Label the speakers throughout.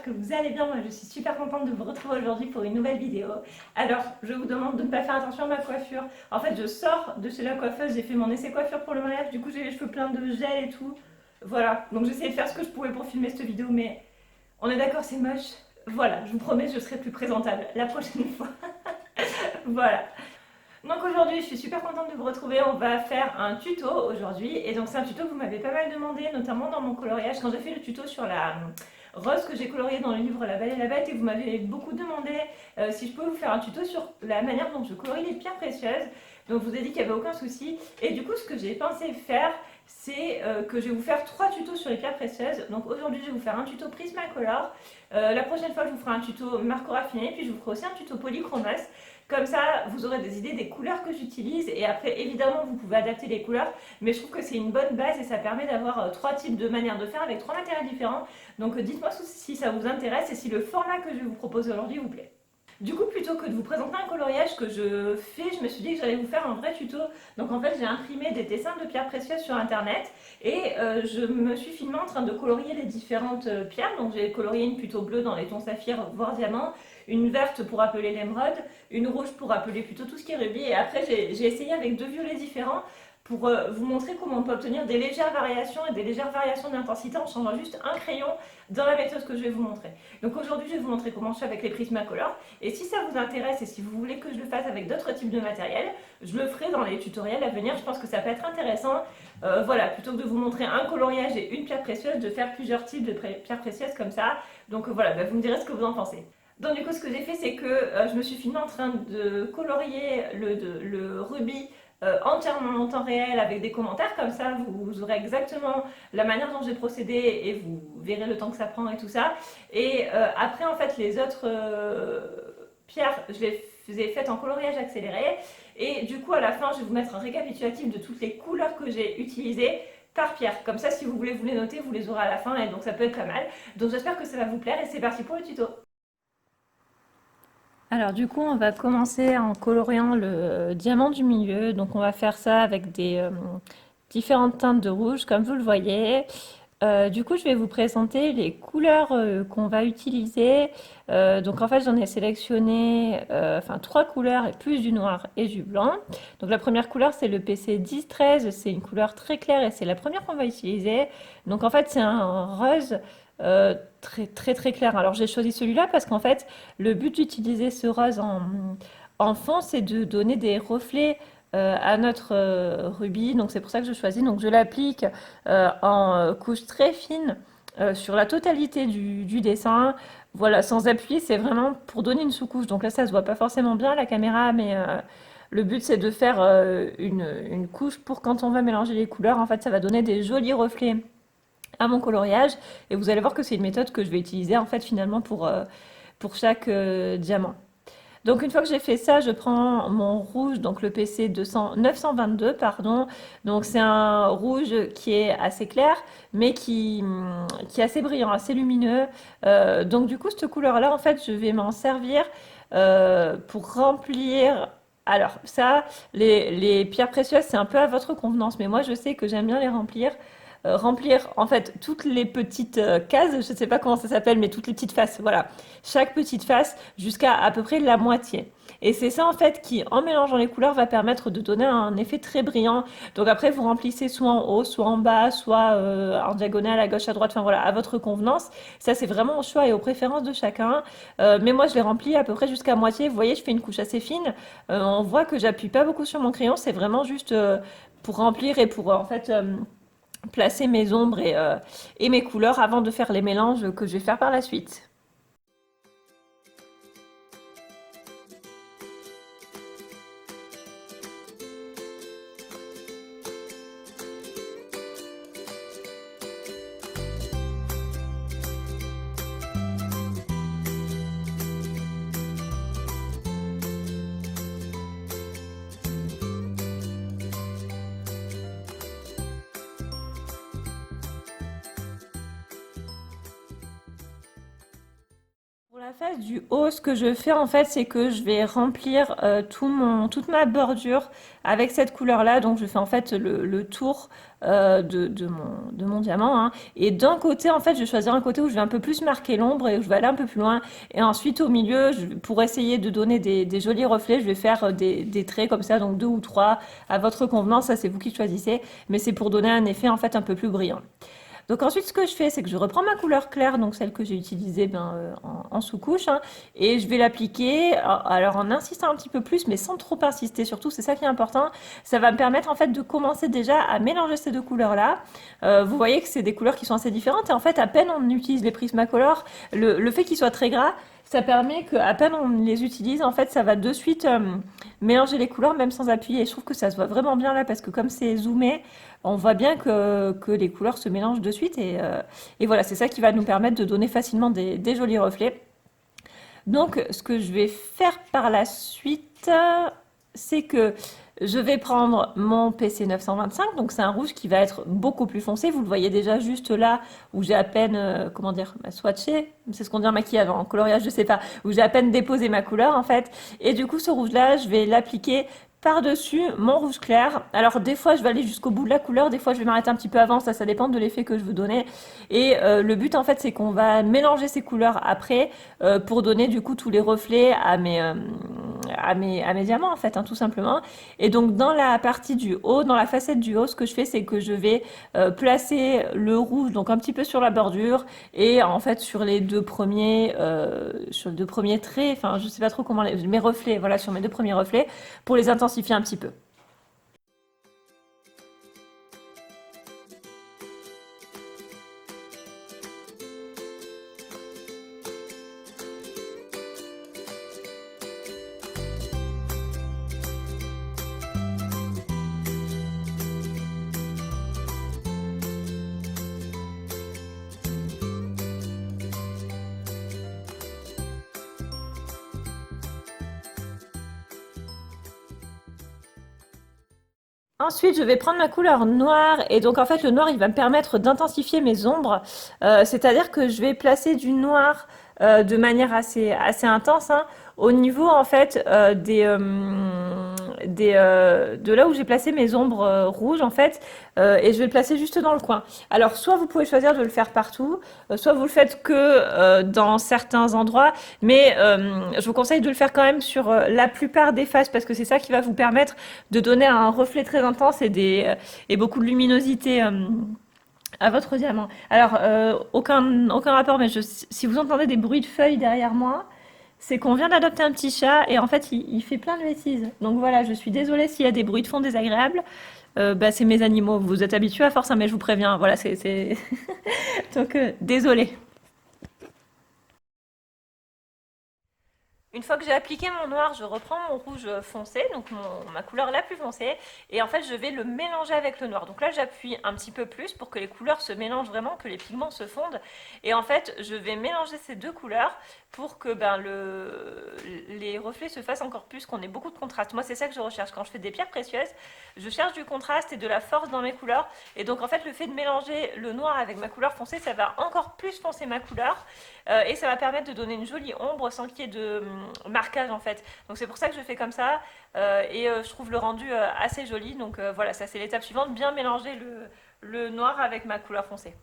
Speaker 1: que vous allez bien. Moi, je suis super contente de vous retrouver aujourd'hui pour une nouvelle vidéo. Alors, je vous demande de ne pas faire attention à ma coiffure. En fait, je sors de chez la coiffeuse, j'ai fait mon essai coiffure pour le mariage, du coup, j'ai les cheveux pleins de gel et tout. Voilà, donc j'essayais de faire ce que je pouvais pour filmer cette vidéo, mais on est d'accord, c'est moche. Voilà, je vous promets, je serai plus présentable la prochaine fois. Voilà. Donc aujourd'hui, je suis super contente de vous retrouver. On va faire un tuto aujourd'hui. Et donc c'est un tuto que vous m'avez pas mal demandé, notamment dans mon coloriage. Quand j'ai fait le tuto sur la rose que j'ai coloriée dans le livre La Belle et la Bête, et vous m'avez beaucoup demandé si je pouvais vous faire un tuto sur la manière dont je colorie les pierres précieuses. Donc je vous ai dit qu'il n'y avait aucun souci. Et du coup, ce que j'ai pensé faire, c'est que je vais vous faire 3 tutos sur les pierres précieuses. Donc aujourd'hui, je vais vous faire un tuto Prismacolor. La prochaine fois, je vous ferai un tuto Marco Raffiné, puis je vous ferai aussi un tuto Polychromos. Comme ça, vous aurez des idées des couleurs que j'utilise et après, évidemment, vous pouvez adapter les couleurs, mais je trouve que c'est une bonne base et ça permet d'avoir 3 types de manières de faire avec 3 matériels différents. Donc dites-moi si ça vous intéresse et si le format que je vais vous proposer aujourd'hui vous plaît. Du coup, plutôt que de vous présenter un coloriage que je fais, je me suis dit que j'allais vous faire un vrai tuto. Donc en fait, j'ai imprimé des dessins de pierres précieuses sur internet et je me suis filmée en train de colorier les différentes pierres. Donc j'ai colorié une plutôt bleue dans les tons saphir, voire diamant, une verte pour appeler l'émeraude, une rouge pour appeler plutôt tout ce qui est rubis. Et après, j'ai essayé avec 2 violets différents pour vous montrer comment on peut obtenir des légères variations et des légères variations d'intensité en changeant juste un crayon dans la méthode que je vais vous montrer. Donc aujourd'hui, je vais vous montrer comment je fais avec les Prismacolor. Et si ça vous intéresse et si vous voulez que je le fasse avec d'autres types de matériel, je le ferai dans les tutoriels à venir. Je pense que ça peut être intéressant. Voilà, plutôt que de vous montrer un coloriage et une pierre précieuse, de faire plusieurs types de pierres précieuses comme ça. Donc voilà, vous me direz ce que vous en pensez. Donc du coup, ce que j'ai fait, c'est que je me suis filmée en train de colorier le rubis entièrement en temps réel avec des commentaires, comme ça vous aurez exactement la manière dont j'ai procédé et vous verrez le temps que ça prend et tout ça. Et après, en fait, les autres pierres, je les ai faites en coloriage accéléré. Et du coup, à la fin, je vais vous mettre un récapitulatif de toutes les couleurs que j'ai utilisées par pierre. Comme ça, si vous voulez vous les noter, vous les aurez à la fin et donc ça peut être pas mal. Donc j'espère que ça va vous plaire et c'est parti pour le tuto. Alors du coup, on va commencer en coloriant le diamant du milieu. Donc on va faire ça avec des différentes teintes de rouge, comme vous le voyez. Du coup, je vais vous présenter les couleurs qu'on va utiliser. Donc en fait, j'en ai sélectionné 3 couleurs et plus du noir et du blanc. Donc la première couleur, c'est le PC 1013. C'est une couleur très claire et c'est la première qu'on va utiliser. Donc en fait, c'est un rose très très très clair. Alors j'ai choisi celui-là parce qu'en fait, le but d'utiliser ce rose en fond, c'est de donner des reflets à notre rubis. Donc c'est pour ça que je choisis. Donc je l'applique en couche très fine sur la totalité du dessin. Voilà, sans appuyer, c'est vraiment pour donner une sous-couche. Donc là, ça se voit pas forcément bien à la caméra, mais le but c'est de faire une couche pour quand on va mélanger les couleurs. En fait, ça va donner des jolis reflets à mon coloriage. Et vous allez voir que c'est une méthode que je vais utiliser en fait finalement pour chaque diamant. Donc une fois que j'ai fait ça, je prends mon rouge, donc le PC 922, pardon. Donc c'est un rouge qui est assez clair, mais qui est assez brillant, assez lumineux. Donc du coup, cette couleur-là, en fait, je vais m'en servir pour remplir. Alors ça, les pierres précieuses, c'est un peu à votre convenance, mais moi je sais que j'aime bien les remplir en fait toutes les petites cases, je ne sais pas comment ça s'appelle, mais toutes les petites faces, voilà. Chaque petite face jusqu'à à peu près la moitié. Et c'est ça en fait qui, en mélangeant les couleurs, va permettre de donner un effet très brillant. Donc après, vous remplissez soit en haut, soit en bas, soit en diagonale, à gauche, à droite, enfin voilà, à votre convenance. Ça, c'est vraiment au choix et aux préférences de chacun. Mais moi, je les remplis à peu près jusqu'à moitié. Vous voyez, je fais une couche assez fine. On voit que j'appuie pas beaucoup sur mon crayon. C'est vraiment juste pour remplir et pour en fait placer mes ombres et mes couleurs avant de faire les mélanges que je vais faire par la suite. la face du haut, ce que je fais en fait, c'est que je vais remplir toute ma bordure avec cette couleur-là. Donc je fais en fait le tour de mon diamant, hein. Et d'un côté, en fait, je vais choisir un côté où je vais un peu plus marquer l'ombre et où je vais aller un peu plus loin. Et ensuite, au milieu, pour essayer de donner des jolis reflets, je vais faire des traits comme ça, donc deux ou trois à votre convenance. Ça, c'est vous qui choisissez. Mais c'est pour donner un effet en fait un peu plus brillant. Donc ensuite, ce que je fais, c'est que je reprends ma couleur claire, donc celle que j'ai utilisée en sous-couche, hein, et je vais l'appliquer, alors en insistant un petit peu plus, mais sans trop insister, surtout, c'est ça qui est important. Ça va me permettre en fait de commencer déjà à mélanger ces deux couleurs-là. Vous voyez que c'est des couleurs qui sont assez différentes, et en fait, à peine on utilise les Prismacolor, le fait qu'ils soient très gras, ça permet qu'à peine on les utilise, en fait, ça va de suite mélanger les couleurs, même sans appuyer. Et je trouve que ça se voit vraiment bien là, parce que comme c'est zoomé, on voit bien que les couleurs se mélangent de suite. Et voilà, c'est ça qui va nous permettre de donner facilement des jolis reflets. Donc, ce que je vais faire par la suite, c'est que je vais prendre mon PC 925, donc c'est un rouge qui va être beaucoup plus foncé. Vous le voyez déjà juste là où j'ai à peine, comment dire, swatché, c'est ce qu'on dit en maquillage, en coloriage, je sais pas, où j'ai à peine déposé ma couleur en fait. Et du coup, ce rouge-là, je vais l'appliquer par-dessus mon rouge clair. Alors des fois je vais aller jusqu'au bout de la couleur, des fois je vais m'arrêter un petit peu avant, ça dépend de l'effet que je veux donner. Et le but en fait c'est qu'on va mélanger ces couleurs après pour donner du coup tous les reflets à mes diamants en fait, hein, tout simplement. Et donc dans la partie du haut, dans la facette du haut, ce que je fais c'est que je vais placer le rouge donc un petit peu sur la bordure et en fait sur les deux premiers traits, enfin je sais pas trop comment mes reflets, voilà sur mes deux premiers reflets pour les intensifier un petit peu. Ensuite, je vais prendre ma couleur noire et donc en fait le noir il va me permettre d'intensifier mes ombres. C'est-à-dire que je vais placer du noir de manière assez intense, hein, au niveau en fait de là où j'ai placé mes ombres rouges en fait, et je vais le placer juste dans le coin. Alors soit vous pouvez choisir de le faire partout, soit vous le faites que dans certains endroits, mais je vous conseille de le faire quand même sur la plupart des faces parce que c'est ça qui va vous permettre de donner un reflet très intense et beaucoup de luminosité à votre diamant. Alors, aucun rapport, mais si vous entendez des bruits de feuilles derrière moi, c'est qu'on vient d'adopter un petit chat et en fait, il fait plein de bêtises. Donc voilà, je suis désolée s'il y a des bruits de fond désagréables. Bah, c'est mes animaux, vous êtes habitués à force, hein, mais je vous préviens, voilà, donc, désolée. Une fois que j'ai appliqué mon noir, je reprends mon rouge foncé, donc ma couleur la plus foncée, et en fait je vais le mélanger avec le noir. Donc là j'appuie un petit peu plus pour que les couleurs se mélangent vraiment, que les pigments se fondent. Et en fait je vais mélanger ces deux couleurs pour que les reflets se fassent encore plus, qu'on ait beaucoup de contraste. Moi c'est ça que je recherche quand je fais des pierres précieuses, je cherche du contraste et de la force dans mes couleurs. Et donc en fait le fait de mélanger le noir avec ma couleur foncée, ça va encore plus foncer ma couleur. Et ça va permettre de donner une jolie ombre sans qu'il y ait de marquage en fait. Donc c'est pour ça que je fais comme ça et je trouve le rendu assez joli. Donc voilà, ça c'est l'étape suivante, bien mélanger le noir avec ma couleur foncée.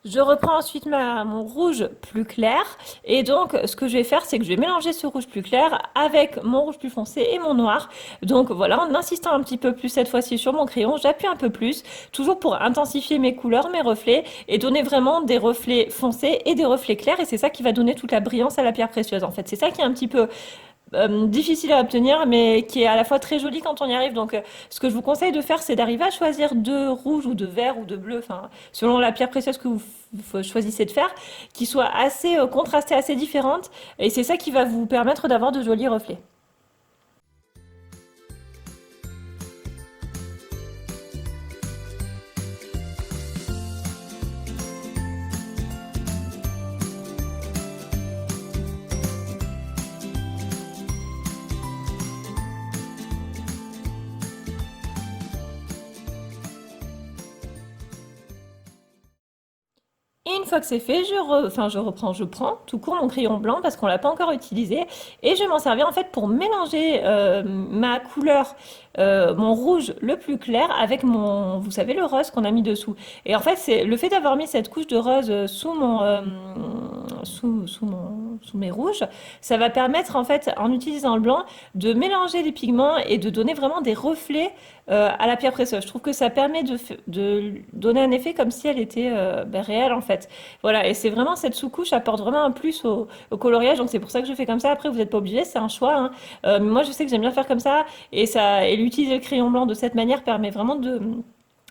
Speaker 1: Je reprends ensuite mon rouge plus clair et donc ce que je vais faire c'est que je vais mélanger ce rouge plus clair avec mon rouge plus foncé et mon noir. Donc voilà, en insistant un petit peu plus cette fois-ci sur mon crayon, j'appuie un peu plus, toujours pour intensifier mes couleurs, mes reflets et donner vraiment des reflets foncés et des reflets clairs et c'est ça qui va donner toute la brillance à la pierre précieuse en fait. C'est ça qui est un petit peu difficile à obtenir, mais qui est à la fois très joli quand on y arrive. Donc, ce que je vous conseille de faire, c'est d'arriver à choisir de rouge ou de vert ou de bleu, enfin, selon la pierre précieuse que vous choisissez de faire, qui soit assez contrastée, assez différente. Et c'est ça qui va vous permettre d'avoir de jolis reflets. Et une fois que c'est fait, je prends tout court mon crayon blanc parce qu'on l'a pas encore utilisé et je vais m'en servir en fait pour mélanger ma couleur, mon rouge le plus clair avec mon, vous savez, le rose qu'on a mis dessous. Et en fait, c'est le fait d'avoir mis cette couche de rose sous mes rouges, ça va permettre en fait, en utilisant le blanc, de mélanger les pigments et de donner vraiment des reflets à la pierre précieuse. Je trouve que ça permet de donner un effet comme si elle était réelle en fait. Voilà, et c'est vraiment cette sous-couche apporte vraiment un plus au coloriage, donc c'est pour ça que je fais comme ça. Après, vous n'êtes pas obligé, c'est un choix, hein. Mais moi, je sais que j'aime bien faire comme ça, et l'utiliser le crayon blanc de cette manière permet vraiment de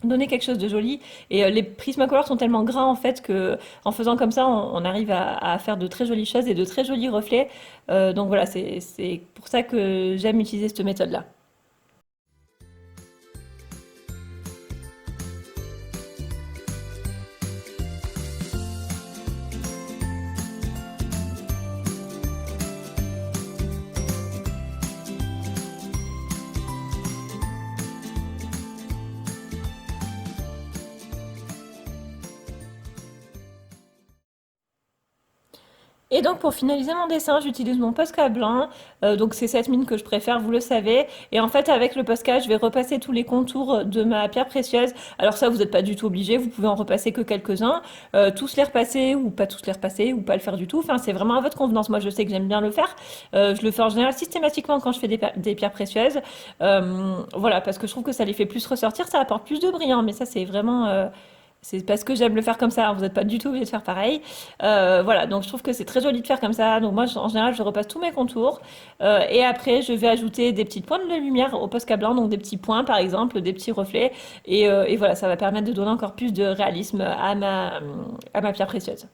Speaker 1: donner quelque chose de joli. Et les Prismacolor sont tellement gras en fait que en faisant comme ça, on arrive à faire de très jolies choses et de très jolis reflets. Donc voilà, c'est pour ça que j'aime utiliser cette méthode-là. Et donc pour finaliser mon dessin, j'utilise mon Posca blanc. Donc c'est cette mine que je préfère, vous le savez. Et en fait avec le Posca, je vais repasser tous les contours de ma pierre précieuse. Alors ça, vous n'êtes pas du tout obligé, vous pouvez en repasser que quelques-uns. Tous les repasser ou pas tous les repasser ou pas le faire du tout. Enfin, c'est vraiment à votre convenance. Moi, je sais que j'aime bien le faire. Je le fais en général systématiquement quand je fais des pierres précieuses. Voilà, parce que je trouve que ça les fait plus ressortir, ça apporte plus de brillant. Mais ça, c'est vraiment... c'est parce que j'aime le faire comme ça, hein. Vous n'êtes pas du tout obligé de faire pareil. Voilà, donc je trouve que c'est très joli de faire comme ça. Donc moi, en général, je repasse tous mes contours. Et après, je vais ajouter des petites pointes de lumière au Posca blanc, donc des petits points, par exemple, des petits reflets. Et voilà, ça va permettre de donner encore plus de réalisme à ma pierre précieuse.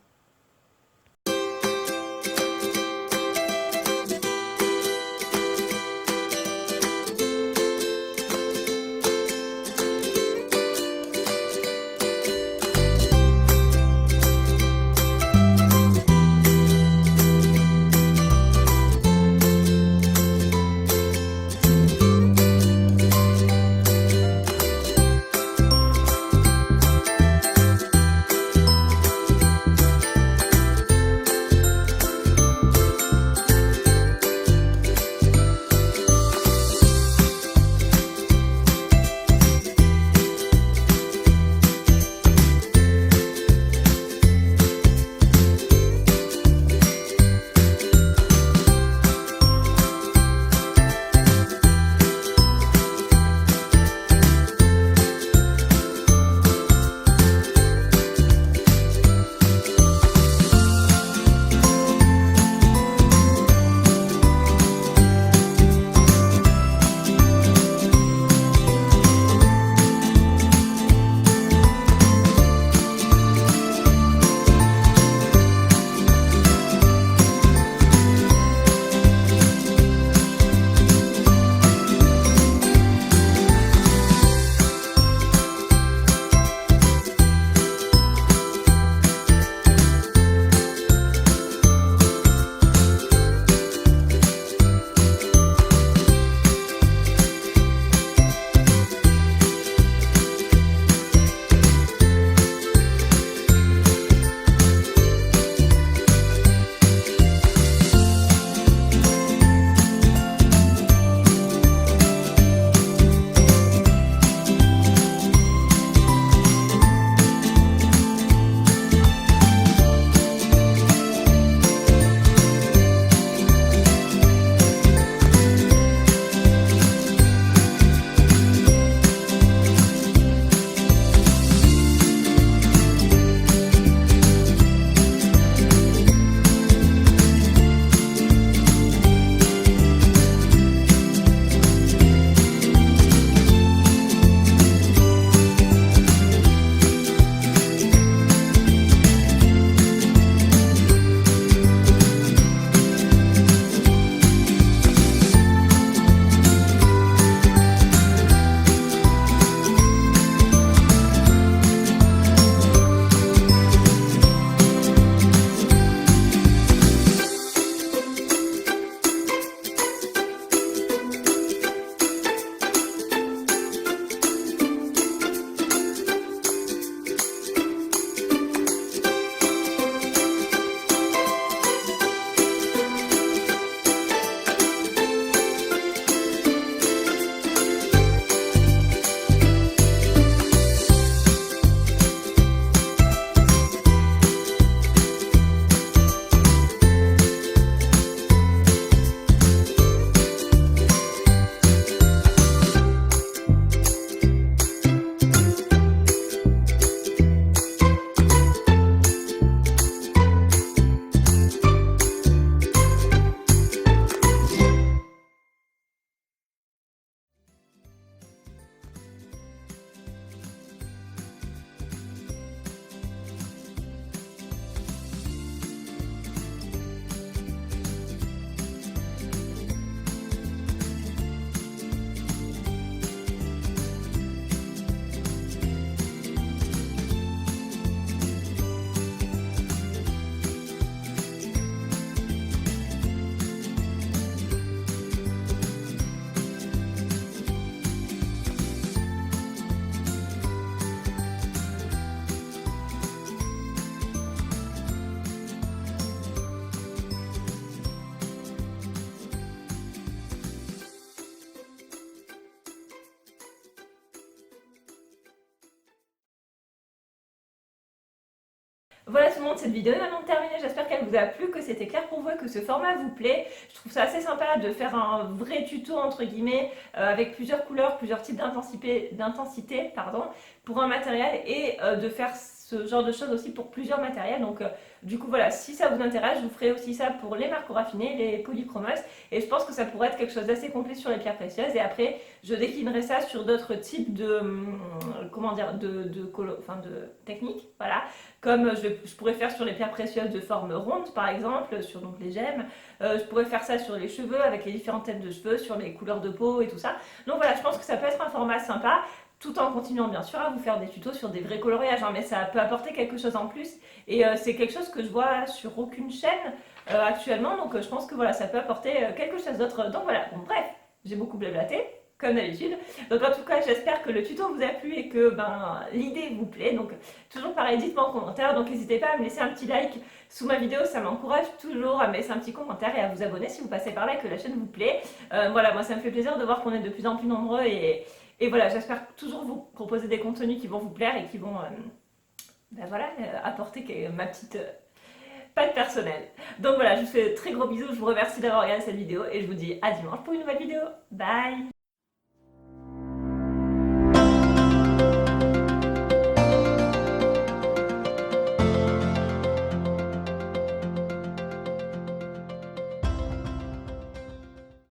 Speaker 1: Voilà tout le monde, cette vidéo est maintenant terminée, j'espère qu'elle vous a plu, que c'était clair pour vous et que ce format vous plaît. Je trouve ça assez sympa de faire un vrai tuto entre guillemets avec plusieurs couleurs, plusieurs types d'intensité pardon, pour un matériel et de faire ce genre de choses aussi pour plusieurs matériels. Donc du coup voilà, si ça vous intéresse, je vous ferai aussi ça pour les marques raffinées, les polychromos et je pense que ça pourrait être quelque chose d'assez complet sur les pierres précieuses et après je déclinerai ça sur d'autres types de comment dire de techniques, voilà. Comme je pourrais faire sur les pierres précieuses de forme ronde, par exemple, sur donc les gemmes. Je pourrais faire ça sur les cheveux, avec les différentes têtes de cheveux, sur les couleurs de peau et tout ça. Donc voilà, je pense que ça peut être un format sympa, tout en continuant bien sûr à vous faire des tutos sur des vrais coloriages, hein, mais ça peut apporter quelque chose en plus. Et c'est quelque chose que je vois sur aucune chaîne actuellement, donc je pense que voilà, ça peut apporter quelque chose d'autre. Donc voilà, bon bref, j'ai beaucoup blablaté comme d'habitude. Donc en tout cas, j'espère que le tuto vous a plu et que l'idée vous plaît. Donc toujours pareil, dites-moi en commentaire. Donc n'hésitez pas à me laisser un petit like sous ma vidéo, ça m'encourage toujours à me laisser un petit commentaire et à vous abonner si vous passez par là et que la chaîne vous plaît. Voilà, moi ça me fait plaisir de voir qu'on est de plus en plus nombreux et voilà, j'espère toujours vous proposer des contenus qui vont vous plaire et qui vont voilà, apporter ma petite patte personnelle. Donc voilà, je vous fais de très gros bisous, je vous remercie d'avoir regardé cette vidéo et je vous dis à dimanche pour une nouvelle vidéo. Bye!